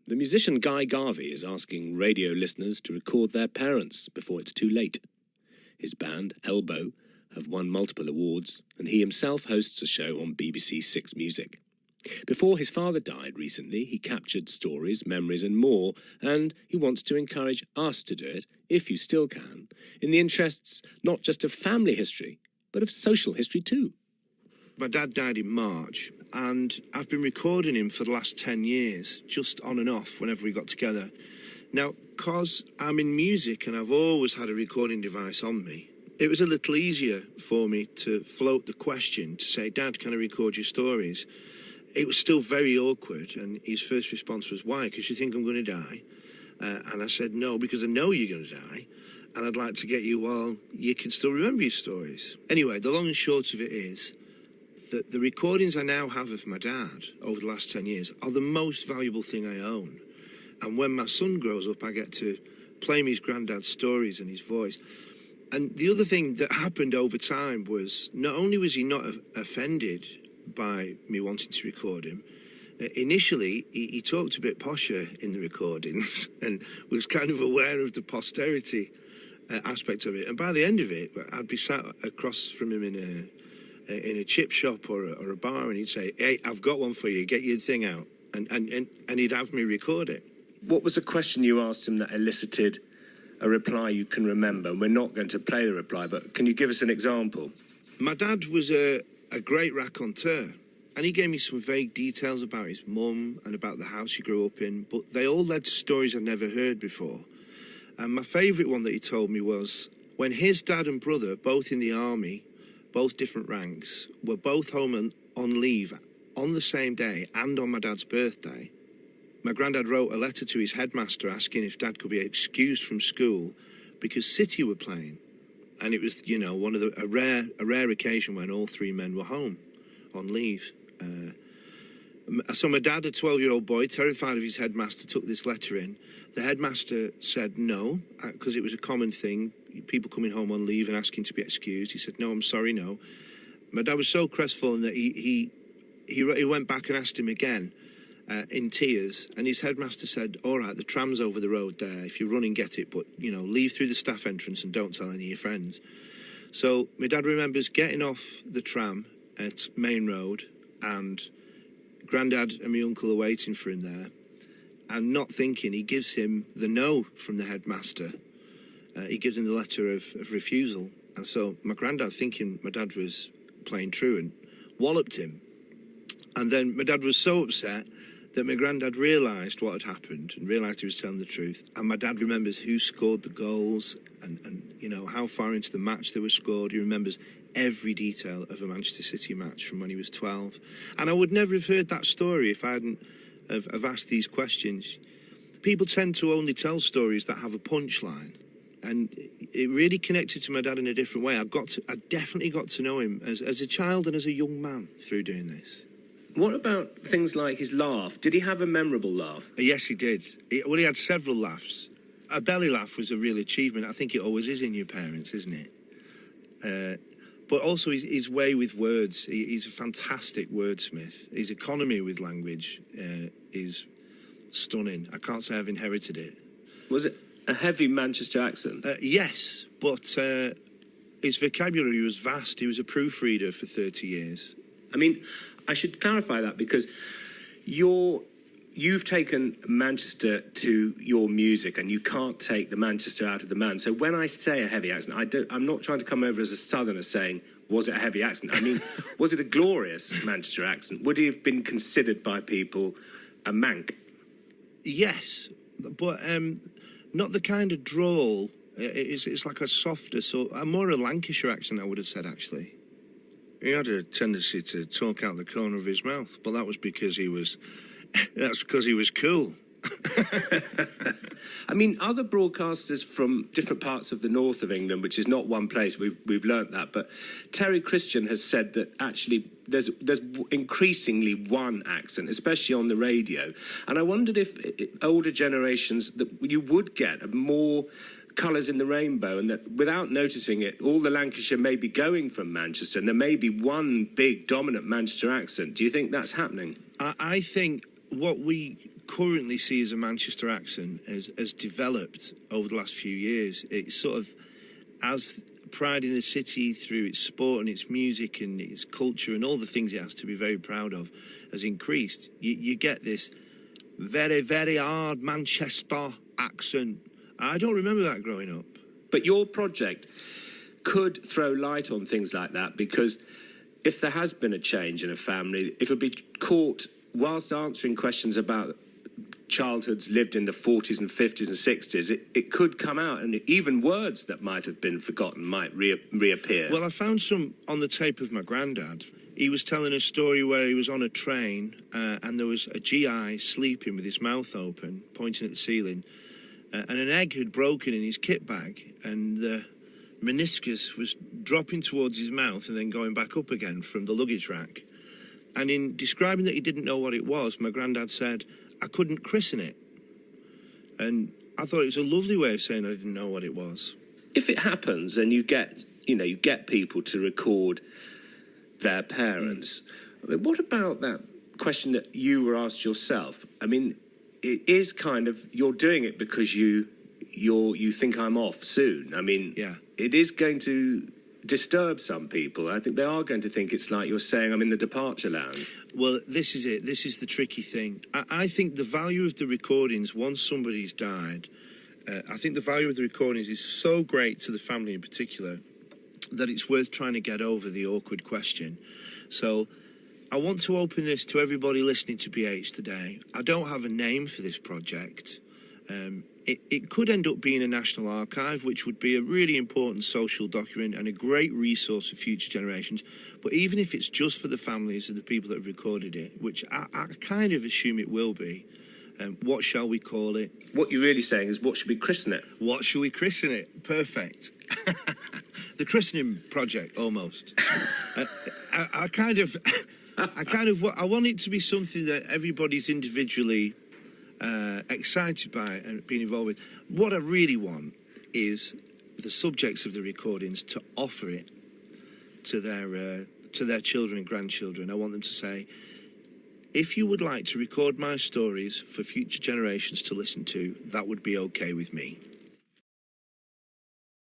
The musician Guy Garvey is asking radio listeners to record their parents before it's too late. His band, Elbow, have won multiple awards, and he himself hosts a show on BBC Six Music. Before his father died recently, he captured stories, memories and more, and he wants to encourage us to do it, if you still can, in the interests not just of family history, but of social history too. My dad died in March, and I've been recording him for the last 10 years, just on and off whenever we got together. Now, because I'm in music and I've always had a recording device on me, it was a little easier for me to float the question to say, Dad, can I record your stories? It was still very awkward, and his first response was, why? Because you think I'm going to die? And I said, no, because I know you're going to die, and I'd like to get you while you can still remember your stories. Anyway, the long and short of it is that the recordings I now have of my dad over the last 10 years are the most valuable thing I own. And when my son grows up, I get to play him his granddad's stories and his voice. And the other thing that happened over time was, not only was he not offended by me wanting to record him, initially he talked a bit posher in the recordings and was kind of aware of the posterity aspect of it. And by the end of it, I'd be sat across from him in a chip shop or a bar, and he'd say, hey, I've got one for you, get your thing out. And he'd have me record it. What was the question you asked him that elicited a reply you can remember? We're not going to play the reply, but can you give us an example? My dad was a great raconteur, and he gave me some vague details about his mum and about the house he grew up in, but they all led to stories I'd never heard before. And my favourite one that he told me was when his dad and brother, both in the army, both different ranks, were both home on leave on the same day and on my dad's birthday. My granddad wrote a letter to his headmaster asking if Dad could be excused from school because City were playing. And it was, you know, a rare occasion when all three men were home on leave. So my dad, a 12-year-old boy, terrified of his headmaster, took this letter in. The headmaster said no, because it was a common thing, people coming home on leave and asking to be excused. He said, no, I'm sorry, no. My dad was so crestfallen that he went back and asked him again in tears, and his headmaster said, all right, the tram's over the road there. If you run and get it, but, you know, leave through the staff entrance and don't tell any of your friends. So my dad remembers getting off the tram at Main Road, and Grandad and my uncle are waiting for him there, and not thinking, he gives him the no from the headmaster. He gives him the letter of refusal. And so my granddad, thinking my dad was playing truant, walloped him. And then my dad was so upset that my granddad realised what had happened and realised he was telling the truth. And my dad remembers who scored the goals and you know, how far into the match they were scored. He remembers every detail of a Manchester City match from when he was 12. And I would never have heard that story if I hadn't have asked these questions. People tend to only tell stories that have a punchline. And it really connected to my dad in a different way. I definitely got to know him as a child and as a young man through doing this. What about things like his laugh? Did he have a memorable laugh? Yes, he did. He had several laughs. A belly laugh was a real achievement. I think it always is in your parents, isn't it? But also his way with words. He's a fantastic wordsmith. His economy with language is stunning. I can't say I've inherited it. Was it a heavy Manchester accent? Yes, but his vocabulary was vast. He was a proofreader for 30 years. I mean, I should clarify that because you've taken Manchester to your music, and you can't take the Manchester out of the man. So when I say a heavy accent, I'm not trying to come over as a southerner saying, was it a heavy accent? I mean, was it a glorious Manchester accent? Would he have been considered by people a Manc? Yes, but not the kind of drawl. It's like a softer, more a Lancashire accent, I would have said, actually. He had a tendency to talk out the corner of his mouth, but that was because he was cool. I mean, other broadcasters from different parts of the north of England, which is not one place, we've learnt that, but Terry Christian has said that actually there's increasingly one accent, especially on the radio. And I wondered if older generations, that you would get more colours in the rainbow, and that without noticing it, all the Lancashire may be going from Manchester, and there may be one big dominant Manchester accent. Do you think that's happening? I think what we currently see as a Manchester accent has developed over the last few years. It's sort of, as pride in the city through its sport and its music and its culture and all the things it has to be very proud of has increased. You get this very, very hard Manchester accent. I don't remember that growing up. But your project could throw light on things like that, because if there has been a change in a family, it'll be caught whilst answering questions about childhoods lived in the 40s and 50s and 60s. It could come out, and even words that might have been forgotten might reappear. Well, I found some on the tape of my granddad. He was telling a story where he was on a train and there was a GI sleeping with his mouth open, pointing at the ceiling, and an egg had broken in his kit bag, and the meniscus was dropping towards his mouth and then going back up again from the luggage rack. And in describing that he didn't know what it was, my granddad said, I couldn't christen it. And I thought it was a lovely way of saying I didn't know what it was. If it happens and you get people to record their parents, I mean, what about that question that you were asked yourself? I mean, it is kind of, you're doing it because you think I'm off soon. I mean, yeah. It is going to disturb some people. I think they are going to think it's like you're saying I'm in the departure lounge. Well, this is it. This is the tricky thing. I think the value of the recordings, once somebody's died, I think the value of the recordings is so great to the family in particular that it's worth trying to get over the awkward question. So I want to open this to everybody listening to BH today. I don't have a name for this project. It could end up being a national archive, which would be a really important social document and a great resource for future generations. But even if it's just for the families of the people that have recorded it, which I kind of assume it will be, what shall we call it? What you're really saying is, what should we christen it? What shall we christen it? Perfect. The christening project, almost. I want it to be something that everybody's individually excited by and being involved with. What I really want is the subjects of the recordings to offer it to their children and grandchildren. I want them to say, if you would like to record my stories for future generations to listen to, that would be okay with me.